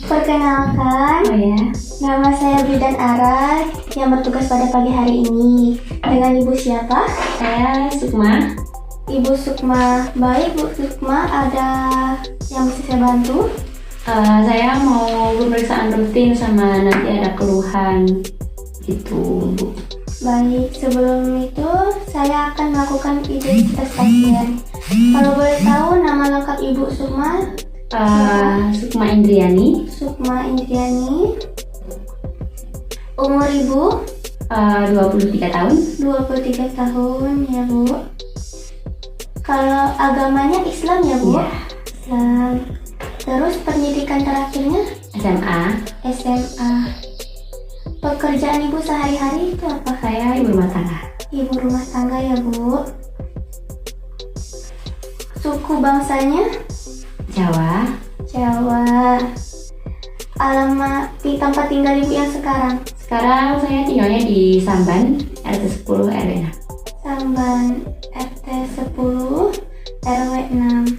Perkenalkan, Oh ya, nama saya Bidan Ara yang bertugas pada pagi hari ini. Dengan Ibu siapa? saya Sukma. Ibu Sukma. Baik, Bu Sukma, ada yang bisa saya bantu? Saya mau pemeriksaan rutin sama nanti ada keluhan gitu, Bu. Baik, sebelum itu saya akan melakukan identitas pasien. Kalau boleh tahu nama lengkap Ibu Sukma? Sukma Indriani, Sukma Indriani. Umur Ibu? 23 tahun. 23 tahun ya, Bu. Kalau agamanya Islam ya, Bu? Iya. Islam. Terus pendidikan terakhirnya SMA. SMA. Pekerjaan Ibu sehari-hari itu apa? Saya ibu rumah tangga. Ibu rumah tangga ya, Bu. Suku bangsanya Jawa. Jawa. Alamat di tempat tinggal Ibu yang sekarang? Sekarang saya tinggalnya di Samban, RT 10 RW 6. Samban RT 10 RW 6.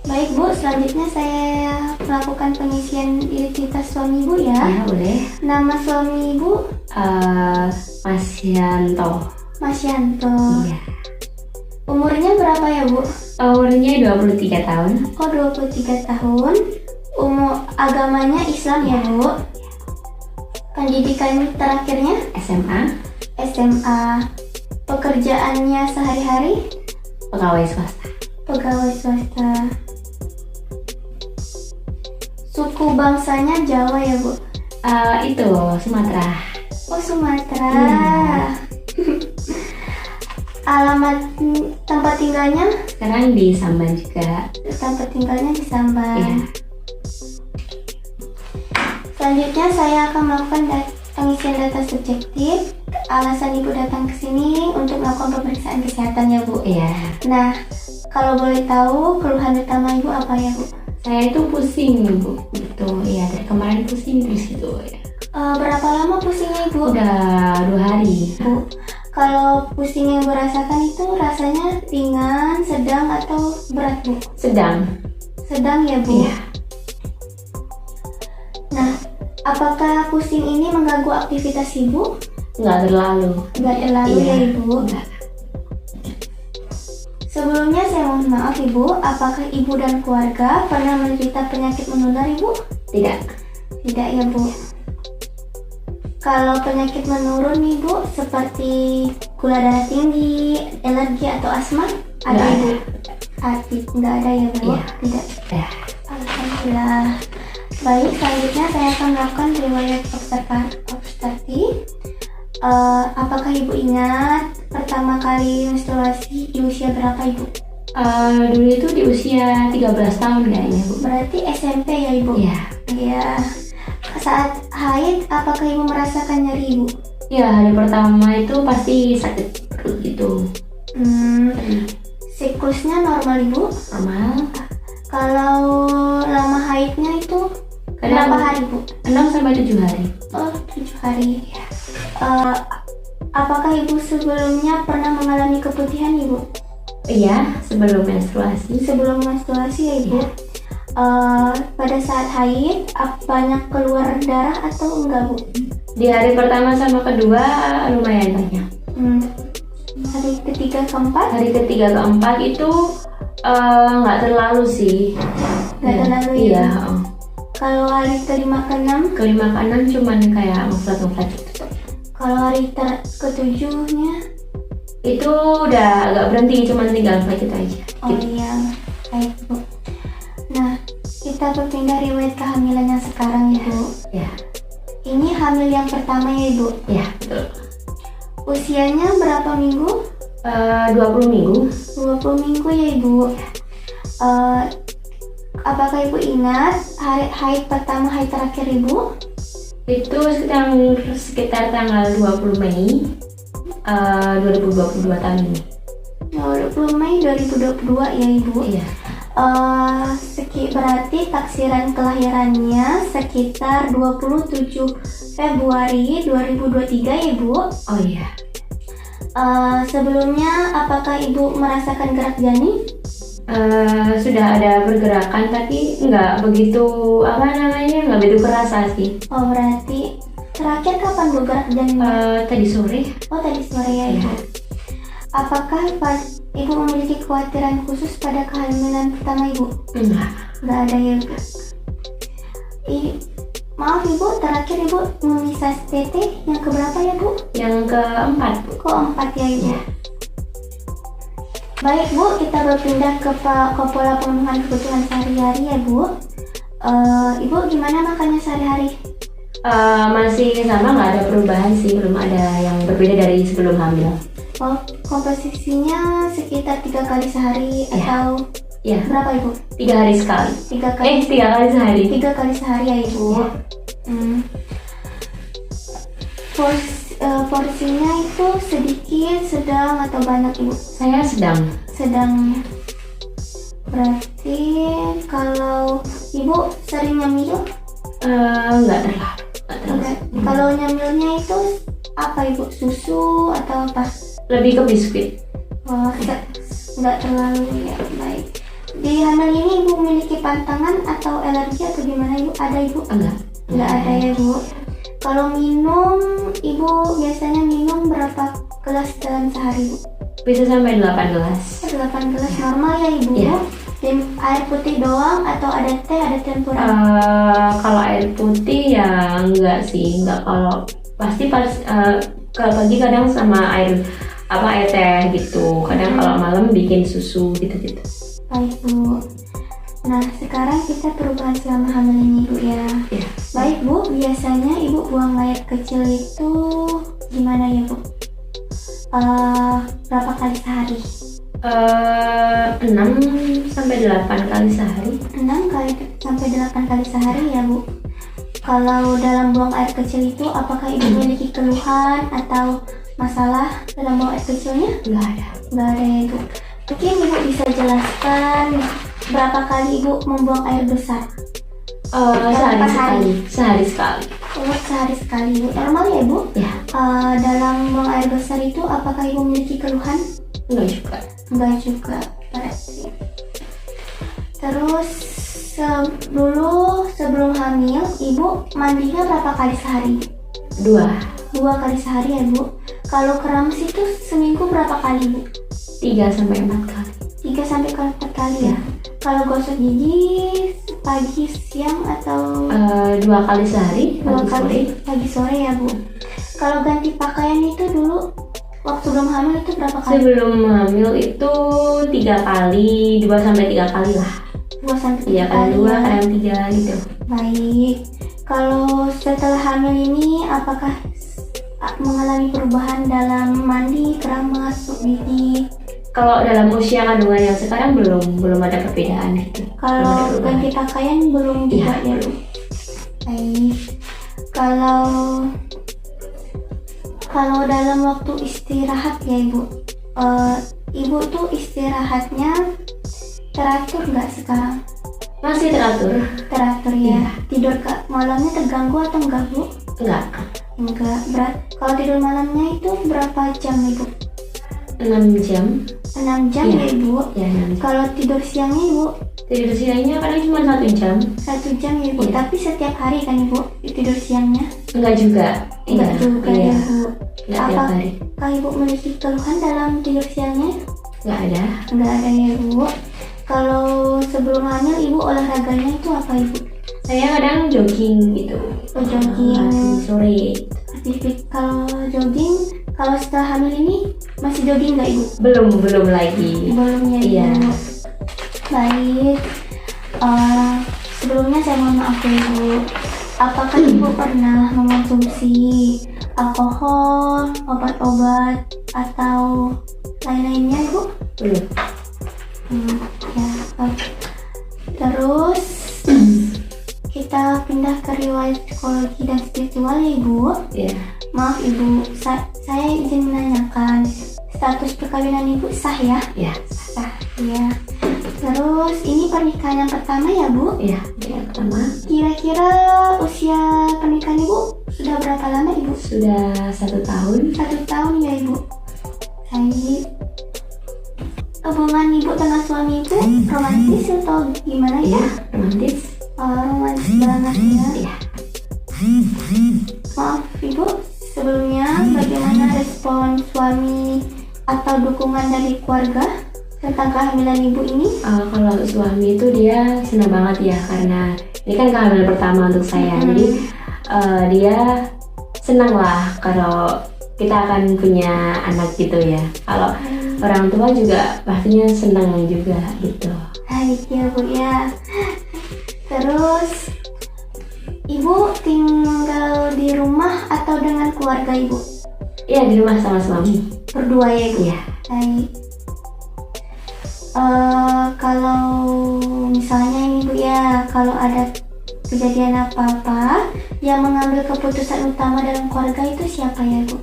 Baik, Bu, selanjutnya saya melakukan pengisian identitas suami Ibu ya. Ya, boleh. Nama suami Ibu Mas Yanto. Mas Yanto. Iya. Umurnya berapa ya, Bu? Umurnya 23 tahun. Oh, 23 tahun. Umur agamanya Islam ya, Bu? Pendidikan terakhirnya SMA. SMA. Pekerjaannya sehari-hari Pegawai swasta. pegawai swasta. Suku bangsanya Jawa ya, Bu? Itu Sumatera. Oh, Sumatera. Iya. Alamat tempat tinggalnya? Sekarang di Samban juga. Tempat tinggalnya di Samban. Iya. Selanjutnya saya akan melakukan pengisian data subjektif. Alasan Ibu datang ke sini untuk melakukan pemeriksaan kesehatan ya, Bu. Iya. Nah, kalau boleh tahu keluhan utama Ibu apa ya, Bu? Saya itu pusing, Bu. Gitu. Iya, dari kemarin pusing terus gitu ya. Berapa lama pusingnya Ibu? Udah 2 hari. Bu, kalau pusing yang Ibu rasakan itu rasanya ringan, sedang, atau berat, Bu? Sedang. Sedang ya, Bu? Iya. Nah, apakah pusing ini mengganggu aktivitas Ibu? Nggak terlalu. Nggak terlalu Iya. ya, Ibu? Nggak. Sebelumnya saya mohon maaf Ibu, apakah Ibu dan keluarga pernah menderita penyakit menular Ibu? Tidak. Tidak ya, Bu. Kalau penyakit menurun Ibu seperti gula darah tinggi, alergi atau asma? Ada Nggak Ibu? Nggak ada ya, Bu? Iya. Tidak. Ya. Alhamdulillah. Baik, selanjutnya saya akan melakukan riwayat obstetri. Apakah Ibu ingat pertama kali menstruasi di usia berapa Ibu? Dulu itu di usia 13 tahun kayaknya, Bu. Berarti SMP ya Ibu? Iya. Iya. Saat haid, apakah Ibu merasakan nyeri Ibu? Ya, hari pertama itu pasti sakit perut gitu. Siklusnya normal Ibu? Normal. Kalau lama haidnya itu Kadang berapa hari Bu? 6 sampai 7 hari. Oh, 7 hari. Apakah Ibu sebelumnya pernah mengalami keputihan Ibu? Iya, sebelum menstruasi. Sebelum menstruasi ya Ibu? Pada saat haid, banyak keluar darah atau enggak Bu? Di hari pertama sama kedua lumayan banyak. Hari ketiga keempat? Hari ketiga keempat itu nggak terlalu sih. Nggak terlalu ya? Iya. Kalau hari kelima keenam? Kelima keenam cuman kayak ngeflat gitu. Kalau hari ketujuhnya? Itu udah agak berhenti, cuman tinggal flat itu aja. Oh iya, baik Bu. Nah, kita berpindah riwayat kehamilan yang sekarang ya Bu. Ya. Ini hamil yang pertama ya Ibu? Ya, betul. Usianya berapa minggu? 20 minggu. 20 minggu ya Ibu. Apakah Ibu ingat hari haid pertama, haid terakhir Ibu? Itu sekitar tanggal 20 Mei 2022 tahun ini. 20 Mei 2022 ya Ibu? Iya. Berarti taksiran kelahirannya sekitar 27 Februari 2023 ya Bu? Oh iya. Sebelumnya apakah Ibu merasakan gerak janin? Sudah ada pergerakan tapi nggak begitu nggak begitu kerasa sih. Oh, berarti terakhir kapan Bu gerak janinnya? Tadi sore. Oh, tadi sore ya Ibu. Ya. Apakah Ibu memiliki kekhawatiran khusus pada kehamilan pertama Ibu? Nggak ada ya Bu. Maaf Ibu, terakhir Ibu mengisah TT yang keberapa ya Bu? Yang keempat Bu. Keempat ya Ibu. Ya. Baik Bu, kita berpindah ke pola pemenuhan kebutuhan sehari-hari ya Bu. Ibu gimana makannya sehari-hari? Masih sama, nggak ada perubahan sih, belum ada yang berbeda dari sebelum hamil. Oh, komposisinya sekitar 3 kali sehari Ya. atau Ya, berapa Ibu? 3 hari sekali. 3 kali. 3 kali sehari. 3 kali sehari ya Ibu. Ya. Porsinya itu sedikit, sedang atau banyak Ibu? Saya sedang. Sedang. Berarti kalau Ibu sering nyemil? Nggak terlalu. Kalau nyemilnya itu apa Ibu? Susu atau apa? Lebih ke biskuit. Oh, nggak terlalu ya. Baik. Di hamil ini Ibu memiliki pantangan atau alergi atau gimana Ibu? Ada Ibu? Nggak ada ya Bu. Kalau minum, Ibu biasanya minum berapa gelas dalam sehari Bu? Bisa sampai 8 gelas. 8 gelas normal ya Ibu? Iya. Dan air putih doang atau ada teh, ada campuran? Kalau air putih ya enggak sih, enggak. Kalau pasti kalau pagi kadang sama air teh gitu. Kadang kalau malam bikin susu gitu. Baik Bu. Nah sekarang kita perubahan selama hamil ini Bu ya. Ya. Baik Bu, biasanya Ibu buang air kecil itu gimana ya Bu? Berapa kali sehari? 6 sampai 8 kali sehari. 6 kali sampai 8 kali sehari ya Bu. Kalau dalam buang air kecil itu apakah Ibu memiliki keluhan atau masalah dalam buang air kecilnya? Enggak ada. Nggak ada ya Ibu. Mungkin Ibu bisa jelaskan berapa kali Ibu membuang air besar? Sehari sekali. Oh, sehari sekali Bu. Normal ya Bu? Ya. Dalam buang air besar itu apakah Ibu memiliki keluhan? Enggak juga. Enggak juga berarti. Terus sebelum hamil Ibu mandinya berapa kali sehari? 2 kali sehari ya Bu. Kalau keramas itu seminggu berapa kali Bu? 3 sampai 4 kali. 3 sampai 4 kali ya. Kalau gosok gigi pagi, siang atau 2 kali sehari, pagi sore ya Bu. Kalau ganti pakaian itu dulu waktu belum hamil itu berapa kali? Sebelum hamil itu 3 kali, 2 sampai 3 kali lah. 2 sampai 3 Iya, kali. kadang 2, Ya. kadang 3 gitu. Baik. Kalau setelah hamil ini apakah mengalami perubahan dalam mandi, keramas, gosok gigi? Kalau dalam usia kandungan yang sekarang belum ada perbedaan gitu. Kalau Belum ada ganti pakaian belum juga Iya, ya Bu. Baik. Kalau dalam waktu istirahat ya Ibu, Ibu tuh istirahatnya teratur nggak sekarang? Masih teratur? Teratur ya. Tidur malamnya terganggu atau enggak Bu? Enggak. Enggak. Kalau tidur malamnya itu berapa jam Ibu? 6 jam. 6 jam ya Ibu. Ya, 6 jam. Kalau tidur siangnya Ibu? Tidur siangnya kadang cuma 1 jam. 1 jam ya Ibu. Iya. Tapi setiap hari kan Ibu tidur siangnya? Enggak juga. Enggak juga Iya. ya Bu. Enggak tiap hari. Apakah Ibu memiliki keluhan dalam tidur siangnya? Enggak ada. Enggak ada ya Bu. Kalau sebelum hamil Ibu olahraganya itu apa Ibu? Saya kadang jogging gitu. Oh, jogging. Pagi sore. Aktivitas kalau jogging, kalau setelah hamil ini masih jogging nggak Ibu? Belum lagi. Belum ya Iya. Ibu. Baik. Sebelumnya saya mohon maaf ya Ibu. Apakah Ibu pernah mengonsumsi alkohol, obat-obat atau lain-lainnya Ibu? Belum. Ya. Terus kita pindah ke riwayat psikologi dan spiritual ya Ibu. Iya. Maaf Ibu, saya izin menanyakan status perkawinan Ibu sah ya? Iya. Sah, ya. Terus ini pernikahan yang pertama ya Bu? Iya, yang pertama. Kira-kira usia pernikahan Ibu sudah berapa lama Ibu? Sudah 1 tahun. 1 tahun ya Ibu. Baik. hubungan ibu dengan suami itu romantis atau gimana ya? Iya, romantis. Romantis banget ya. Iya. Maaf ibu, sebelumnya bagaimana respon suami atau dukungan dari keluarga tentang kehamilan ibu ini? Kalau suami itu dia senang banget ya, karena ini kan kehamilan pertama untuk saya. Jadi dia senang lah kalau kita akan punya anak gitu ya. Kalau orang tua juga pastinya senang juga gitu. Baik ya bu ya. Terus ibu tinggal di rumah atau dengan keluarga ibu? Iya, di rumah sama suami. Berdua ya ibu? Iya. Baik. Kalau misalnya ini bu ya, kalau ada kejadian apa-apa, yang mengambil keputusan utama dalam keluarga itu siapa ya bu?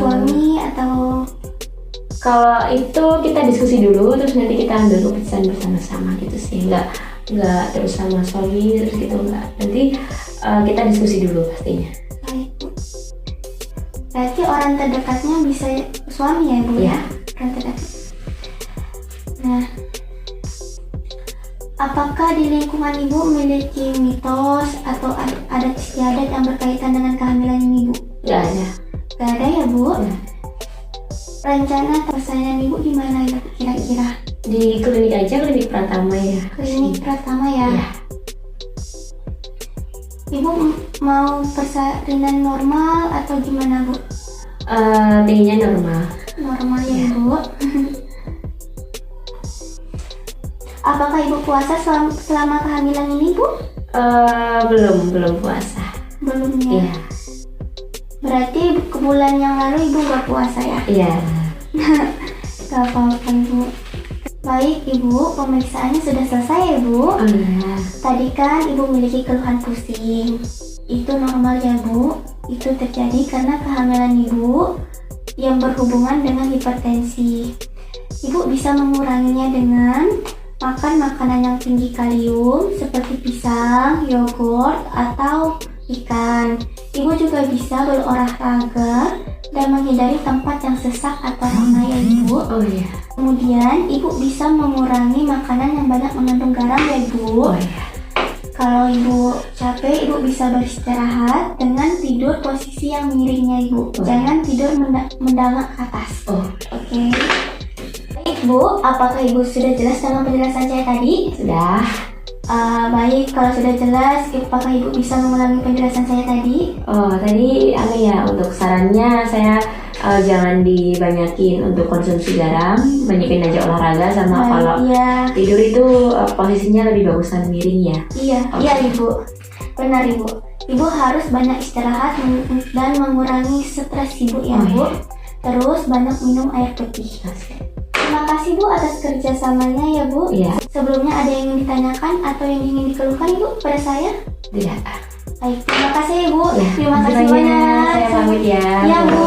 Suami atau? Kalau itu kita diskusi dulu, terus nanti kita ambil keputusan bersama-sama gitu sih. Nggak terus sama suami terus gitu, nggak. Nanti kita diskusi dulu pastinya. Baik bu. Berarti orang terdekatnya bisa suami ya bu? Iya. Orang terdekat. Nah, apakah di lingkungan ibu memiliki mitos atau adat istiadat yang berkaitan dengan kehamilan ini bu? Nggak ada. Gak ada ya bu? Nggak. Rencana persalinan ibu di mana ya kira-kira? Di klinik aja, klinik Pratama ya. Klinik Pratama ya? Iya. Ibu mau persalinan normal atau gimana bu? Pengennya normal. Normal ya bu? Apakah ibu puasa selama kehamilan ini bu? Belum puasa. Belum ya? Iya. Berarti ke bulan yang lalu ibu gak puasa ya? Iya. Gak apa-apa ibu. Baik ibu, pemeriksaannya sudah selesai ya bu? Oh iya. Tadi kan ibu memiliki keluhan pusing. Itu normal ya bu? Itu terjadi karena kehamilan ibu yang berhubungan dengan hipertensi. Ibu bisa menguranginya dengan makan makanan yang tinggi kalium seperti pisang, yogurt, atau ikan. Ibu juga bisa berolahraga dan menghindari tempat yang sesak atau ramai ya ibu. Oh iya. Kemudian ibu bisa mengurangi makanan yang banyak mengandung garam ya ibu. Oh iya. Kalau ibu capek, ibu bisa beristirahat dengan tidur posisi yang miringnya ibu. Jangan tidur mendangak ke atas. Oke. Baik bu, apakah ibu sudah jelas dengan penjelasan saya tadi? Sudah. Baik, kalau sudah jelas, apakah ibu bisa mengulangi penjelasan saya tadi? Tadi apa ya, untuk sarannya saya jangan dibanyakin untuk konsumsi garam, banyakin aja olahraga, sama kalau iya. tidur itu posisinya lebih bagusan miring ya. Iya, iya ibu, benar ibu. Ibu harus banyak istirahat dan mengurangi stres ibu ya bu. Terus banyak minum air putih. Terima kasih bu atas kerjasamanya ya bu. Iya. Sebelumnya ada yang ingin ditanyakan atau yang ingin dikeluhkan ibu pada saya? Tidak. Baik, terima kasih ibu. Ya, Terima kasih banyak. Saya pamit ya. Ya bu.